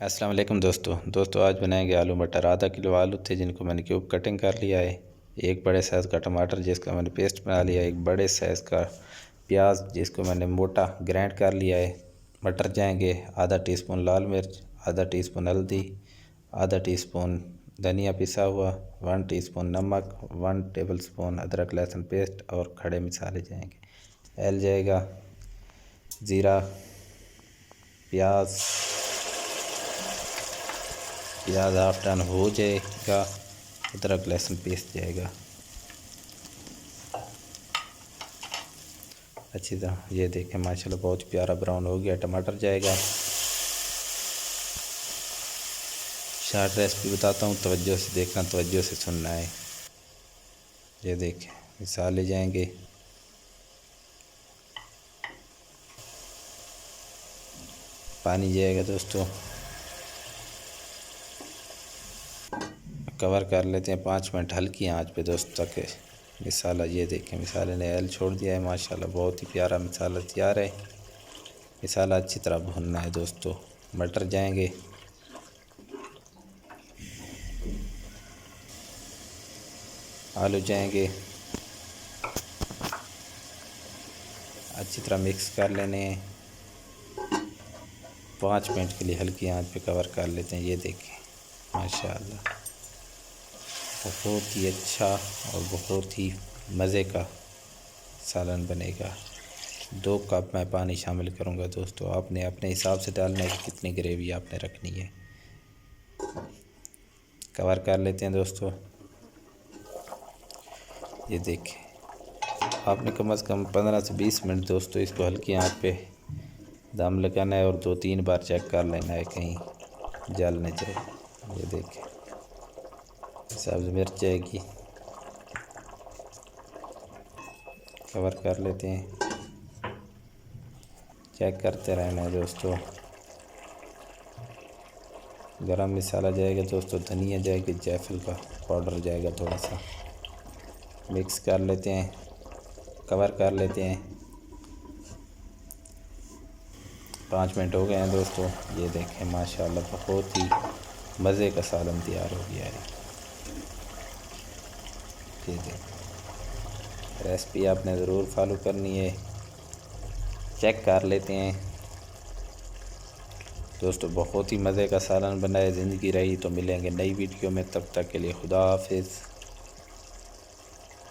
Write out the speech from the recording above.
अस्सलाम वालेकुम दोस्तों आज बनाएंगे आलू मटर। आधा किलो आलू थे जिनको मैंने क्यूब कटिंग कर लिया है। एक बड़े साइज़ का टमाटर जिसका मैंने पेस्ट बना लिया है। एक बड़े साइज़ का प्याज जिसको मैंने मोटा ग्राइंड कर लिया है। मटर जाएंगे आधा टीस्पून लाल मिर्च, आधा टीस्पून हल्दी, आधा टीस्पून धनिया पिसा हुआ, 1 टीस्पून नमक, 1 टेबलस्पून अदरक लहसुन पेस्ट और खड़े मसाले जाएंगे। एल जाएगा ज़ीरा, प्याज हाफ टन हो जाएगा, अदरक लहसुन पेस्ट जाएगा अच्छी तरह। ये देखें माशाल्लाह बहुत प्यारा ब्राउन हो गया। टमाटर जाएगा। शार्ट रेसिपी बताता हूँ, तवज्जो से देखना, तवज्जो से सुनना है। ये देखें मसाले जाएंगे। पानी जाएगा दोस्तों। कवर कर लेते हैं 5 मिनट हल्की आंच पे दोस्तों तक मसाला। ये देखें मसाले ने एल छोड़ दिया है माशाल्लाह, बहुत ही प्यारा मसाला तैयार है। मसाला अच्छी तरह भुनना है दोस्तों। मटर जाएंगे। आलू जाएंगे। अच्छी तरह मिक्स कर लेने हैं। 5 मिनट के लिए हल्की आंच पे कवर कर लेते हैं। ये देखें माशाल्लाह बहुत ही अच्छा और बहुत ही मज़े का सालन बनेगा। 2 कप मैं पानी शामिल करूंगा दोस्तों। आपने अपने हिसाब से डालना है कि कितनी ग्रेवी आपने रखनी है। कवर कर लेते हैं दोस्तों। ये देखें आपने कम से कम 15 से 20 मिनट दोस्तों इसको हल्की आंच पे दम लगाना है और 2-3 बार चेक कर लेना है कहीं जल न जाए। ये देखें सब्ज़ मिर्च जाएगी। कवर कर लेते हैं। चेक करते रहना है दोस्तों। गरम मसाला जाएगा दोस्तों, धनिया जाएगी, जायफल का पाउडर जाएगा थोड़ा सा। मिक्स कर लेते हैं, कवर कर लेते हैं। 5 मिनट हो गए हैं दोस्तों। ये देखें माशाल्लाह बहुत ही मज़े का सालन तैयार हो गया है। ये देखें रेसिपी आपने ज़रूर फॉलो करनी है। चेक कर लेते हैं दोस्तों। बहुत ही मज़े का सालन बनाए। ज़िंदगी रही तो मिलेंगे नई वीडियो में, तब तक के लिए खुदा हाफिज़।